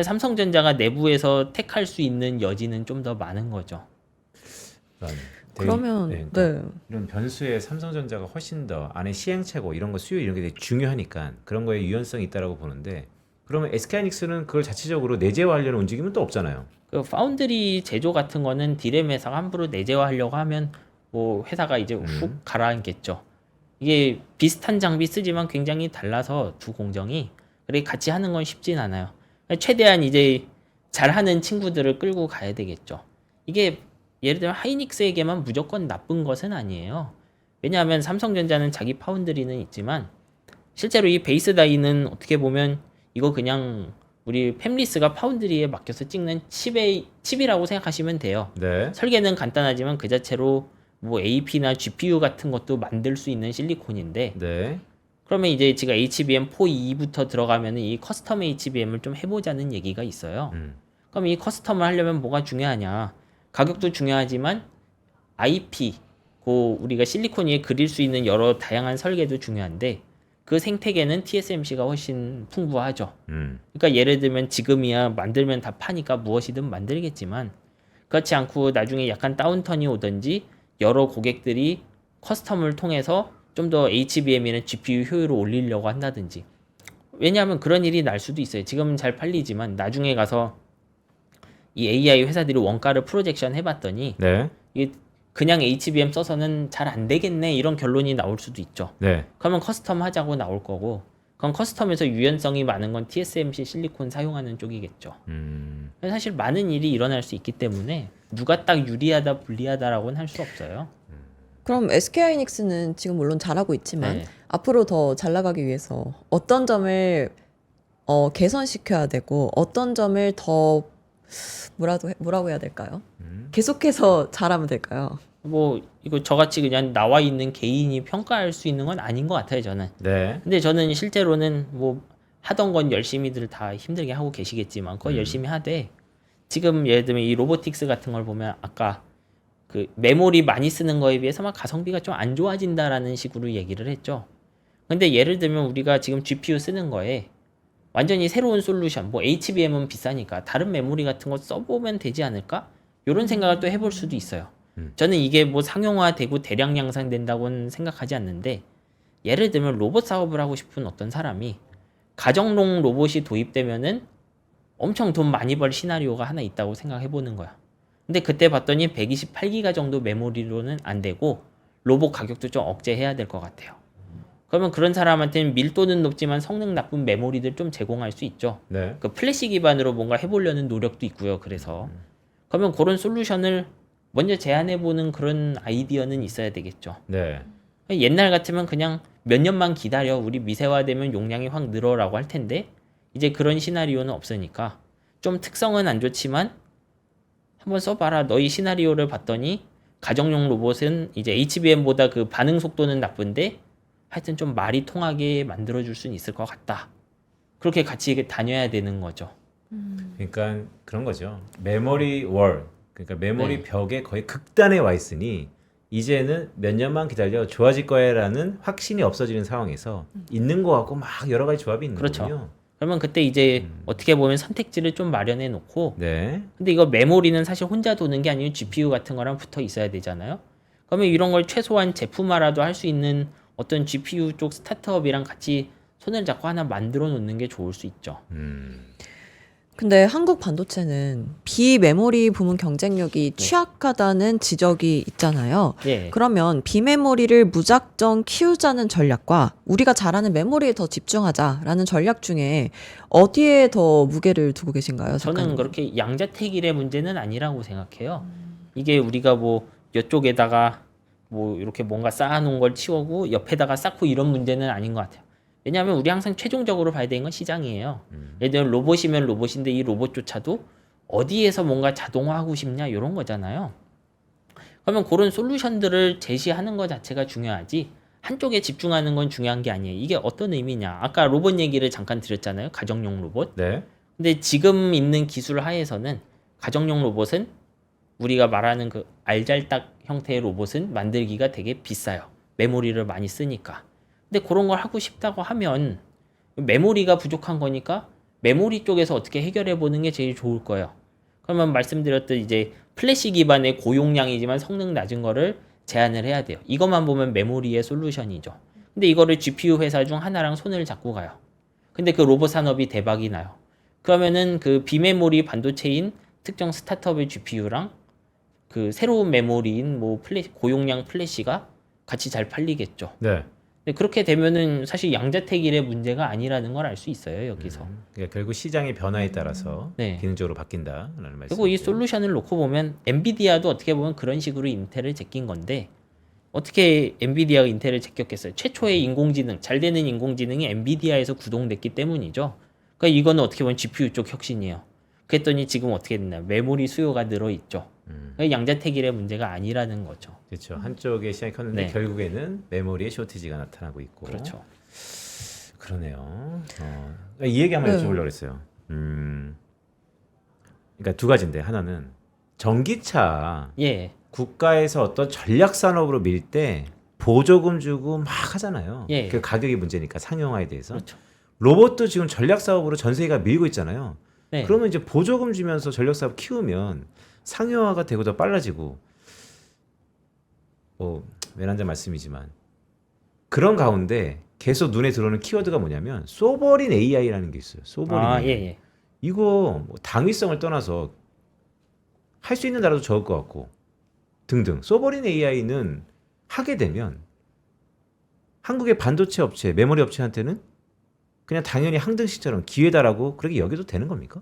삼성전자가 내부에서 택할 수 있는 여지는 좀 더 많은 거죠. 그러면 그러니까 이런 변수에 삼성전자가 훨씬 더 안에 시행착오 이런 거 수요 이런 게 되게 중요하니까 그런 거에 유연성이 있다라고 보는데 그러면 SK하이닉스는 그걸 자체적으로 내재화하려는 움직임은 또 없잖아요. 그 파운드리 제조 같은 거는 D램 회사가 함부로 내재화하려고 하면 뭐 회사가 이제 훅 가라앉겠죠. 이게 비슷한 장비 쓰지만 굉장히 달라서 두 공정이 그래 같이 하는 건 쉽진 않아요. 최대한 이제 잘하는 친구들을 끌고 가야 되겠죠. 이게 예를 들면 하이닉스에게만 무조건 나쁜 것은 아니에요. 왜냐하면 삼성전자는 자기 파운드리는 있지만 실제로 이 베이스 다이는 어떻게 보면 이거 그냥 우리 팹리스가 파운드리에 맡겨서 찍는 칩이라고 생각하시면 돼요. 네. 설계는 간단하지만 그 자체로 뭐 AP나 GPU 같은 것도 만들 수 있는 실리콘인데 네. 그러면 이제 제가 HBM4E부터 들어가면 이 커스텀 HBM을 좀 해보자는 얘기가 있어요. 그럼 이 커스텀을 하려면 뭐가 중요하냐? 가격도 중요하지만 IP, 우리가 실리콘 위에 그릴 수 있는 여러 다양한 설계도 중요한데 그 생태계는 TSMC가 훨씬 풍부하죠. 그러니까 예를 들면 지금이야 만들면 다 파니까 무엇이든 만들겠지만 그렇지 않고 나중에 약간 다운턴이 오든지 여러 고객들이 커스텀을 통해서 좀 더 HBM이나 GPU 효율을 올리려고 한다든지 왜냐하면 그런 일이 날 수도 있어요. 지금은 잘 팔리지만 나중에 가서 이 AI 회사들이 원가를 프로젝션 해봤더니 네. 이게 그냥 HBM 써서는 잘 안 되겠네 이런 결론이 나올 수도 있죠. 네. 그러면 커스텀 하자고 나올 거고 그럼 커스텀에서 유연성이 많은 건 TSMC 실리콘 사용하는 쪽이겠죠. 사실 많은 일이 일어날 수 있기 때문에 누가 딱 유리하다 불리하다라고는 할 수 없어요. 그럼 SK하이닉스는 지금 물론 잘하고 있지만 네. 앞으로 더 잘 나가기 위해서 어떤 점을 개선시켜야 되고 어떤 점을 더 뭐라고 해야 될까요? 계속해서 잘하면 될까요? 뭐 이거 저같이 그냥 나와 있는 개인이 평가할 수 있는 건 아닌 것 같아요 저는. 네. 근데 저는 실제로는 뭐 하던 건 열심히들 다 힘들게 하고 계시겠지만 그거 열심히 하되 지금 예를 들면 이 로보틱스 같은 걸 보면 아까 그 메모리 많이 쓰는 거에 비해서 막 가성비가 좀 안 좋아진다라는 식으로 얘기를 했죠. 근데 예를 들면 우리가 지금 GPU 쓰는 거에 완전히 새로운 솔루션, 뭐 HBM은 비싸니까 다른 메모리 같은 거 써보면 되지 않을까? 이런 생각을 또 해볼 수도 있어요. 저는 이게 뭐 상용화되고 대량 양산된다고는 생각하지 않는데 예를 들면 로봇 사업을 하고 싶은 어떤 사람이 가정용 로봇이 도입되면은 엄청 돈 많이 벌 시나리오가 하나 있다고 생각해보는 거야. 근데 그때 봤더니 128기가 정도 메모리로는 안 되고 로봇 가격도 좀 억제해야 될 것 같아요. 그러면 그런 사람한테는 밀도는 높지만 성능 나쁜 메모리들 좀 제공할 수 있죠. 네. 그 플래시 기반으로 뭔가 해보려는 노력도 있고요. 그래서 그러면 그런 솔루션을 먼저 제안해보는 그런 아이디어는 있어야 되겠죠. 네. 옛날 같으면 그냥 몇 년만 기다려 우리 미세화되면 용량이 확 늘어라고 할 텐데 이제 그런 시나리오는 없으니까 좀 특성은 안 좋지만 한번 써봐라. 너희 시나리오를 봤더니 가정용 로봇은 이제 HBM보다 그 반응 속도는 나쁜데 하여튼 좀 말이 통하게 만들어줄 수는 있을 것 같다. 그렇게 같이 다녀야 되는 거죠. 그러니까 그런 거죠. 메모리 월, 그러니까 메모리 네. 벽에 거의 극단에 와 있으니 이제는 몇 년만 기다려 좋아질 거야라는 확신이 없어지는 상황에서 있는 거 같고 막 여러 가지 조합이 있는 그렇죠. 거군요. 그러면 그때 이제 어떻게 보면 선택지를 좀 마련해 놓고 네. 근데 이거 메모리는 사실 혼자 도는 게 아니고 GPU 같은 거랑 붙어 있어야 되잖아요. 그러면 이런 걸 최소한 제품화라도 할 수 있는 어떤 GPU 쪽 스타트업이랑 같이 손을 잡고 하나 만들어 놓는 게 좋을 수 있죠. 근데 한국 반도체는 비메모리 부문 경쟁력이 취약하다는 지적이 있잖아요. 예. 그러면 비메모리를 무작정 키우자는 전략과 우리가 잘하는 메모리에 더 집중하자라는 전략 중에 어디에 더 무게를 두고 계신가요? 저는 작가님? 그렇게 양자택일의 문제는 아니라고 생각해요. 이게 우리가 뭐 이쪽에다가 뭐 이렇게 뭔가 쌓아놓은 걸 치우고 옆에다가 쌓고 이런 문제는 아닌 것 같아요. 왜냐하면 우리 항상 최종적으로 봐야 되는 건 시장이에요. 예를 들면 로봇이면 로봇인데 이 로봇조차도 어디에서 뭔가 자동화하고 싶냐 이런 거잖아요. 그러면 그런 솔루션들을 제시하는 것 자체가 중요하지 한쪽에 집중하는 건 중요한 게 아니에요. 이게 어떤 의미냐. 아까 로봇 얘기를 잠깐 드렸잖아요. 가정용 로봇. 네. 근데 지금 있는 기술 하에서는 가정용 로봇은 우리가 말하는 그 알잘딱 형태의 로봇은 만들기가 되게 비싸요. 메모리를 많이 쓰니까. 근데 그런 걸 하고 싶다고 하면 메모리가 부족한 거니까 메모리 쪽에서 어떻게 해결해 보는 게 제일 좋을 거예요. 그러면 말씀드렸듯 이제 플래시 기반의 고용량이지만 성능 낮은 거를 제한을 해야 돼요. 이것만 보면 메모리의 솔루션이죠. 근데 이거를 GPU 회사 중 하나랑 손을 잡고 가요. 근데 그 로봇 산업이 대박이 나요. 그러면은 그 비메모리 반도체인 특정 스타트업의 GPU랑 그 새로운 메모리인 뭐 고용량 플래시가 같이 잘 팔리겠죠. 네. 근데 그렇게 되면은 사실 양자택일의 문제가 아니라는 걸 알 수 있어요, 여기서. 그러니까 결국 시장의 변화에 따라서 네. 기능적으로 바뀐다라는 말씀. 그리고 이 솔루션을 놓고 보면 엔비디아도 어떻게 보면 그런 식으로 인텔을 제낀 건데 어떻게 엔비디아가 인텔을 제꼈겠어요? 최초의 인공지능, 잘 되는 인공지능이 엔비디아에서 구동됐기 때문이죠. 그러니까 이거는 어떻게 보면 GPU 쪽 혁신이에요. 그랬더니 지금 어떻게 됐나? 메모리 수요가 늘어 있죠. 그러니까 양자택일의 문제가 아니라는 거죠. 그렇죠. 한쪽에 시장이 컸는데 네. 결국에는 메모리의 쇼티지가 나타나고 있고. 그렇죠. 그러네요. 이 얘기 한번 네. 여쭤보려고 했어요. 그러니까 두 가지인데 하나는 전기차 예, 국가에서 어떤 전략 산업으로 밀 때 보조금 주고 막 하잖아요. 예. 그 가격이 문제니까 상용화에 대해서. 그렇죠. 로봇도 지금 전략 사업으로 전 세계가 밀고 있잖아요. 네. 그러면 이제 보조금 주면서 전략 사업 키우면 상용화가 되고 더 빨라지고 뭐 외난자 말씀이지만 그런 가운데 계속 눈에 들어오는 키워드가 뭐냐면 소버린 AI라는 게 있어요. 소버린 아, AI. 예, 예. 이거 뭐 당위성을 떠나서 할 수 있는 나라도 적을 것 같고 등등. 소버린 AI는 하게 되면 한국의 반도체 업체, 메모리 업체한테는 그냥 당연히 항등식처럼 기회다라고 그렇게 여겨도 되는 겁니까?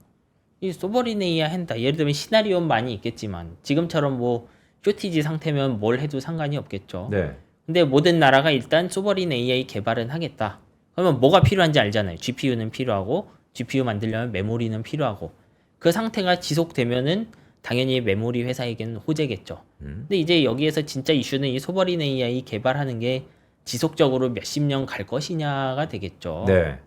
이 소버린 AI 한다. 예를 들면 시나리오는 많이 있겠지만 지금처럼 뭐 쇼티지 상태면 뭘 해도 상관이 없겠죠. 네. 근데 모든 나라가 일단 소버린 AI 개발은 하겠다. 그러면 뭐가 필요한지 알잖아요. GPU는 필요하고 GPU 만들려면 메모리는 필요하고 그 상태가 지속되면은 당연히 메모리 회사에게는 호재겠죠. 근데 이제 여기에서 진짜 이슈는 이 소버린 AI 개발하는 게 지속적으로 몇십 년 갈 것이냐가 되겠죠. 네.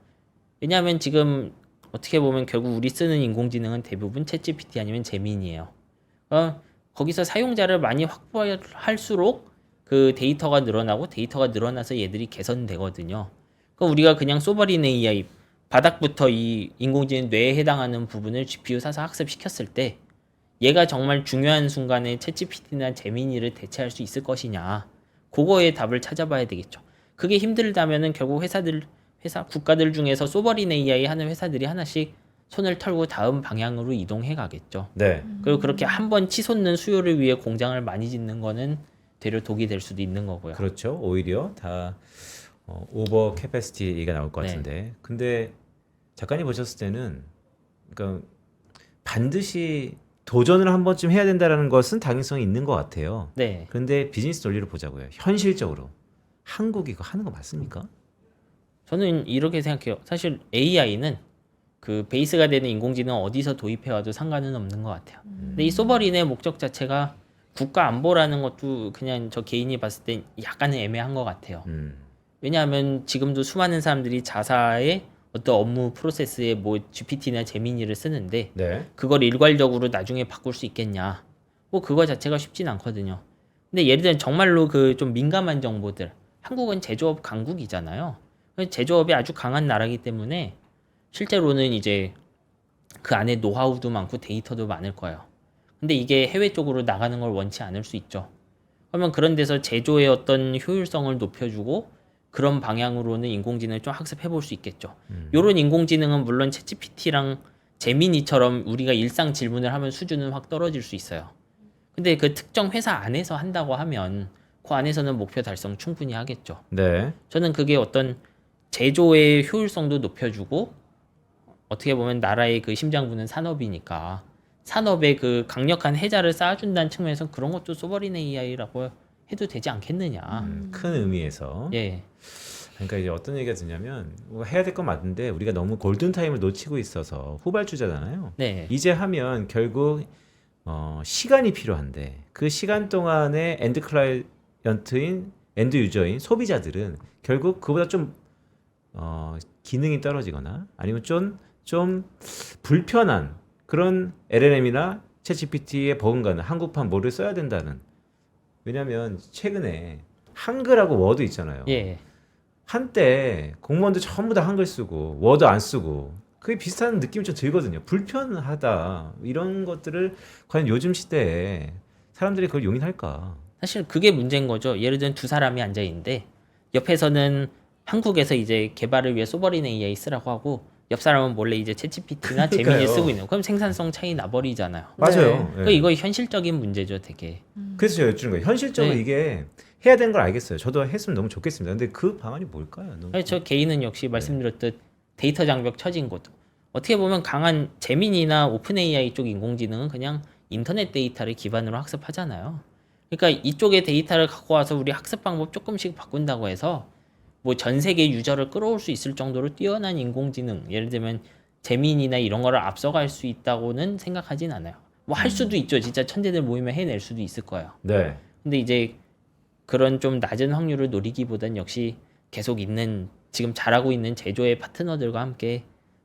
왜냐하면 지금 어떻게 보면 결국 우리 쓰는 인공지능은 대부분 챗GPT 아니면 제민이에요. 거기서 사용자를 많이 확보할수록 그 데이터가 늘어나고 데이터가 늘어나서 얘들이 개선되거든요. 그러니까 우리가 그냥 소버린 AI 바닥부터 이 인공지능 뇌에 해당하는 부분을 GPU 사서 학습시켰을 때 얘가 정말 중요한 순간에 챗GPT나 제미니를 대체할 수 있을 것이냐 그거의 답을 찾아봐야 되겠죠. 그게 힘들다면은 결국 국가들 중에서 소버린 AI 하는 회사들이 하나씩 손을 털고 다음 방향으로 이동해 가겠죠. 네. 그리고 그렇게 한번 치솟는 수요를 위해 공장을 많이 짓는 거는 되려 독이 될 수도 있는 거고요. 그렇죠. 오히려 다 오버 캐패시티 얘기가 나올 것 네. 같은데. 근데 작가님 보셨을 때는 그러니까 반드시 도전을 한 번쯤 해야 된다라는 것은 당위성이 있는 것 같아요. 네. 그런데 비즈니스 논리를 보자고요. 현실적으로 한국이 이거 하는 거 맞습니까? 저는 이렇게 생각해요. 사실 AI는 그 베이스가 되는 인공지능 어디서 도입해 와도 상관은 없는 것 같아요. 근데 이 소버린의 목적 자체가 국가 안보라는 것도 그냥 저 개인이 봤을 땐 약간은 애매한 것 같아요. 왜냐하면 지금도 수많은 사람들이 자사의 어떤 업무 프로세스에 뭐 GPT나 제미니를 쓰는데 네. 그걸 일괄적으로 나중에 바꿀 수 있겠냐? 뭐 그거 자체가 쉽진 않거든요. 근데 예를 들면 정말로 그 좀 민감한 정보들, 한국은 제조업 강국이잖아요. 제조업이 아주 강한 나라이기 때문에 실제로는 이제 그 안에 노하우도 많고 데이터도 많을 거예요. 근데 이게 해외 쪽으로 나가는 걸 원치 않을 수 있죠. 그러면 그런 데서 제조의 어떤 효율성을 높여주고 그런 방향으로는 인공지능을 좀 학습해 볼 수 있겠죠. 요런 인공지능은 물론 챗GPT랑 제미니처럼 우리가 일상 질문을 하면 수준은 확 떨어질 수 있어요. 근데 그 특정 회사 안에서 한다고 하면 그 안에서는 목표 달성 충분히 하겠죠. 네. 저는 그게 어떤 제조의 효율성도 높여주고 어떻게 보면 나라의 그 심장부는 산업이니까 산업에 그 강력한 해자를 쌓아준다는 측면에서 그런 것도 소버린 AI라고 해도 되지 않겠느냐. 큰 의미에서. 예, 그러니까 이제 어떤 얘기가 드냐면 뭐 해야 될 건 맞는데 우리가 너무 골든 타임을 놓치고 있어서 후발주자잖아요. 네, 이제 하면 결국 시간이 필요한데 그 시간 동안에 엔드 클라이언트인 엔드 유저인 소비자들은 결국 그보다 좀 기능이 떨어지거나 아니면 좀 불편한 그런 LLM이나 챗GPT에 버금가는 한국판 뭐를 써야 된다는. 왜냐하면 최근에 한글하고 워드 있잖아요. 예, 한때 공무원들 전부 다 한글 쓰고 워드 안 쓰고 그게 비슷한 느낌이 좀 들거든요. 불편하다 이런 것들을 과연 요즘 시대에 사람들이 그걸 용인할까? 사실 그게 문제인 거죠. 예를 들면 두 사람이 앉아 있는데 옆에서는 한국에서 이제 개발을 위해 소버린 AI 쓰라고 하고 옆 사람은 몰래 이제 챗GPT나 제미니 그러니까요. 쓰고 있는 거. 그럼 생산성 차이 나버리잖아요. 맞아요. 그러니까 이거 현실적인 문제죠, 되게. 그래서 제가 여쭈는 거예요. 현실적으로 네. 이게 해야 되는 걸 알겠어요. 저도 했으면 너무 좋겠습니다. 근데 그 방안이 뭘까요? 너무... 아니, 저 개인은 역시 말씀드렸듯 데이터 장벽 처진 곳. 어떻게 보면 강한 제민이나 오픈 AI 쪽 인공지능은 그냥 인터넷 데이터를 기반으로 학습하잖아요. 그러니까 이쪽의 데이터를 갖고 와서 우리 학습 방법 조금씩 바꾼다고 해서 뭐 전 세계 유저를 끌어올 수 있을 정도로 뛰어난 인공지능, 예를 들면 제민이나 이런 거를 앞서갈 수 있다고는 생각하진 않아요. 뭐 할 수도 있죠. 진짜 천재들 모이면 해낼 수도 있을 거예요. 네. 근데 이제 그런 좀 낮은 확률을 노리기보단 역시 계속 있는 지금 잘하고 있는 제조의 파트너들과 함께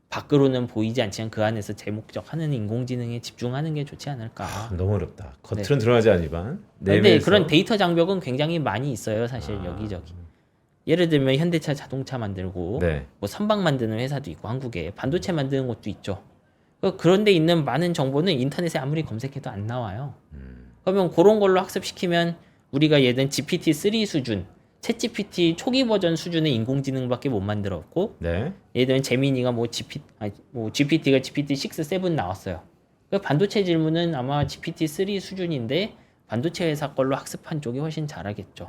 밖으로는 보이지 않지만 그 안에서 제 목적하는 인공지능에 집중하는 게 좋지 않을까. 너무 어렵다. 겉으로는 드러나지 않지만 근데 내면에서 그런 데이터 장벽은 굉장히 많이 있어요. 사실 여기저기. 예를 들면 현대차 자동차 만들고 네. 뭐 선박 만드는 회사도 있고 한국에 반도체 만드는 곳도 있죠. 그런데 있는 많은 정보는 인터넷에 아무리 검색해도 안 나와요. 그러면 그런 걸로 학습시키면 우리가 예를 든 GPT-3 수준, 챗GPT 초기 버전 수준의 인공지능밖에 못 만들었고 네. 예를 들면 제미니가 GPT가 GPT-6, 7 나왔어요. 그 반도체 질문은 아마 GPT-3 수준인데 반도체 회사 걸로 학습한 쪽이 훨씬 잘하겠죠.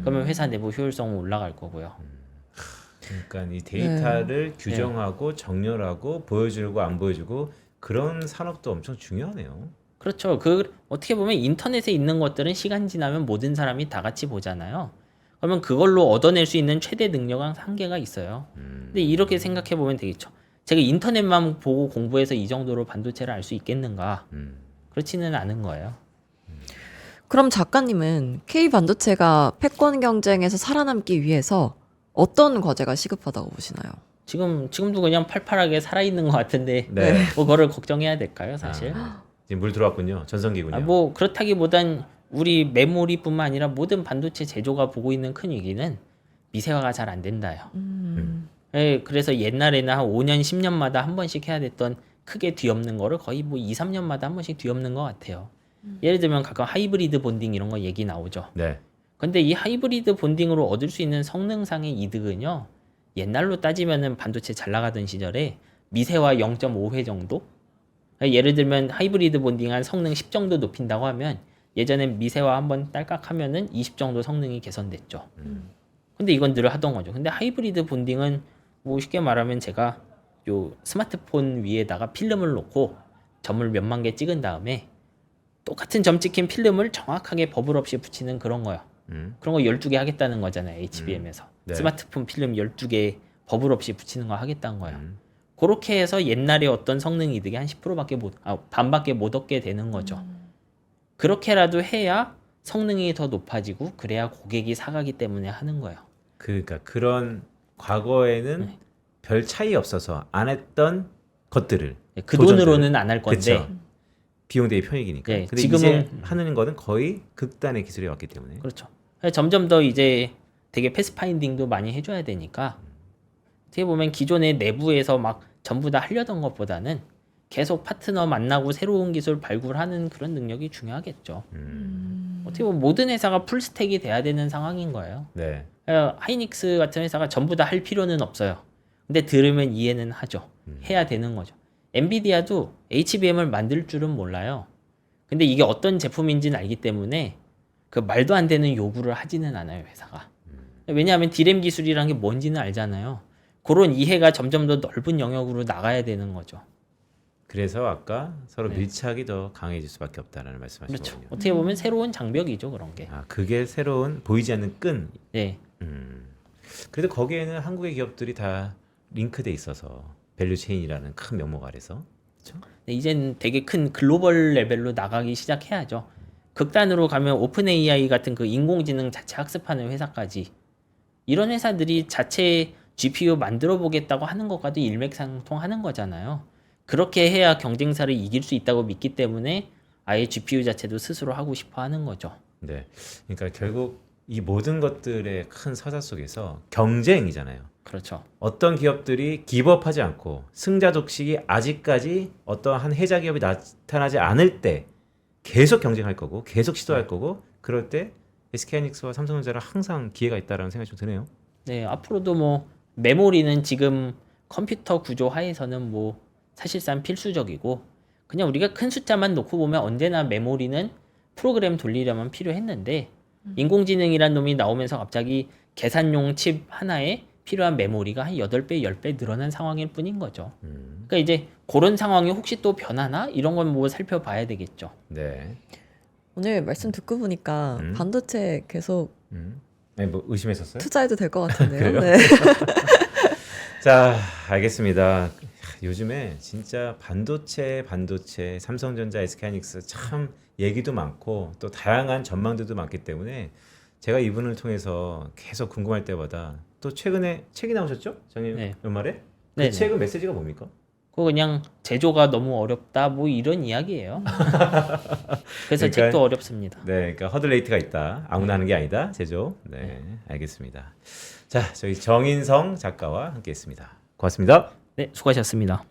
그러면 회사 내부 효율성은 올라갈 거고요. 그러니까 이 데이터를 규정하고 정렬하고 보여주고 안 보여주고 그런 산업도 엄청 중요하네요. 그렇죠. 그 어떻게 보면 인터넷에 있는 것들은 시간 지나면 모든 사람이 다 같이 보잖아요. 그러면 그걸로 얻어낼 수 있는 최대 능력은 한계가 있어요. 근데 이렇게 생각해 보면 되겠죠. 제가 인터넷만 보고 공부해서 이 정도로 반도체를 알 수 있겠는가? 그렇지는 않은 거예요. 그럼 작가님은 K 반도체가 패권 경쟁에서 살아남기 위해서 어떤 과제가 시급하다고 보시나요? 지금도 그냥 팔팔하게 살아있는 것 같은데 네. 뭐 그거를 걱정해야 될까요, 사실? 지금 물 들어왔군요. 전성기군요. 뭐 그렇다기보단 우리 메모리뿐만 아니라 모든 반도체 제조가 보고 있는 큰 위기는 미세화가 잘 안 된다요. 예, 그래서 옛날에는 한 5년, 10년마다 한 번씩 해야 됐던 크게 뒤엎는 거를 거의 뭐 2, 3년마다 한 번씩 뒤엎는 것 같아요. 예를 들면 가끔 하이브리드 본딩 이런 거 얘기 나오죠. 네. 근데 이 하이브리드 본딩으로 얻을 수 있는 성능상의 이득은요. 옛날로 따지면은 반도체 잘 나가던 시절에 미세화 0.5회 정도? 예를 들면 하이브리드 본딩한 성능 10 정도 높인다고 하면 예전엔 미세화 한번 딸깍하면은 20 정도 성능이 개선됐죠. 근데 이건 늘 하던 거죠. 근데 하이브리드 본딩은 뭐 쉽게 말하면 제가 요 스마트폰 위에다가 필름을 놓고 점을 몇만 개 찍은 다음에 똑같은 점 찍힌 필름을 정확하게 버블 없이 붙이는 그런 거요. 그런 거 12개 하겠다는 거잖아요. HBM에서. 네. 스마트폰 필름 12개 버블 없이 붙이는 거 하겠다는 거예요. 그렇게 해서 옛날에 어떤 성능 이득이 한 10%밖에 반밖에 못 얻게 되는 거죠. 그렇게라도 해야 성능이 더 높아지고 그래야 고객이 사가기 때문에 하는 거예요. 그러니까 그런 과거에는 별 차이 없어서 안 했던 것들을 그 도전들을. 돈으로는 안 할 건데 그쵸. 비용 대비 편익이니까. 네, 근데 지금은- 이제 하는 거는 거의 극단의 기술이 왔기 때문에. 그렇죠. 점점 더 이제 되게 패스파인딩도 많이 해줘야 되니까 어떻게 보면 기존의 내부에서 막 전부 다 하려던 것보다는 계속 파트너 만나고 새로운 기술 발굴하는 그런 능력이 중요하겠죠. 어떻게 보면 모든 회사가 풀스택이 돼야 되는 상황인 거예요. 네. 하이닉스 같은 회사가 전부 다 할 필요는 없어요. 근데 들으면 이해는 하죠. 해야 되는 거죠. 엔비디아도 HBM을 만들 줄은 몰라요. 근데 이게 어떤 제품인지는 알기 때문에 그 말도 안 되는 요구를 하지는 않아요, 회사가. 왜냐하면 디램 기술이란 게 뭔지는 알잖아요. 그런 이해가 점점 더 넓은 영역으로 나가야 되는 거죠. 그래서 아까 서로 네. 밀착이 더 강해질 수밖에 없다라는 그렇죠. 말씀하시거든요. 어떻게 보면 새로운 장벽이죠, 그런 게. 아, 그게 새로운 보이지 않는 끈. 네. 그래도 거기에는 한국의 기업들이 다 링크돼 있어서 밸류 체인이라는 큰 명목 아래서. 그렇죠? 이제는 되게 큰 글로벌 레벨로 나가기 시작해야죠. 극단으로 가면 오픈 AI 같은 그 인공지능 자체 학습하는 회사까지 이런 회사들이 자체 GPU 만들어 보겠다고 하는 것과도 일맥상통하는 거잖아요. 그렇게 해야 경쟁사를 이길 수 있다고 믿기 때문에 아예 GPU 자체도 스스로 하고 싶어 하는 거죠. 네. 그러니까 결국 이 모든 것들의 큰 서사 속에서 경쟁이잖아요. 그렇죠. 어떤 기업들이 기법하지 않고 승자 독식이 아직까지 어떠한 해자 기업이 나타나지 않을 때 계속 경쟁할 거고 계속 시도할 거고 그럴 때 SK하이닉스와 삼성전자는 항상 기회가 있다라는 생각이 좀 드네요. 네, 앞으로도 뭐 메모리는 지금 컴퓨터 구조 하에서는 뭐 사실상 필수적이고 그냥 우리가 큰 숫자만 놓고 보면 언제나 메모리는 프로그램 돌리려면 필요했는데 인공지능이란 놈이 나오면서 갑자기 계산용 칩 하나에 필요한 메모리가 한 8배, 10배 늘어난 상황일 뿐인 거죠. 그러니까 이제 그런 상황이 혹시 또 변하나? 이런 건 뭐 살펴봐야 되겠죠. 네. 오늘 말씀 듣고 보니까 반도체 계속 아니 뭐 의심했었어요? 투자해도 될 것 같은데요. 그래요? 네. 자, 알겠습니다. 요즘에 진짜 반도체, 삼성전자, SK하이닉스 참 얘기도 많고 또 다양한 전망들도 많기 때문에 제가 이분을 통해서 계속 궁금할 때마다 또 최근에 책이 나오셨죠? 작년 네. 연말에? 그 네네. 책은 메시지가 뭡니까? 그거 그냥 제조가 너무 어렵다 뭐 이런 이야기예요. 그래서 그러니까- 책도 어렵습니다. 네, 그러니까 허들레이트가 있다. 아무나 하는 게 아니다. 제조. 네, 알겠습니다. 자, 저희 정인성 작가와 함께했습니다. 고맙습니다. 네, 수고하셨습니다.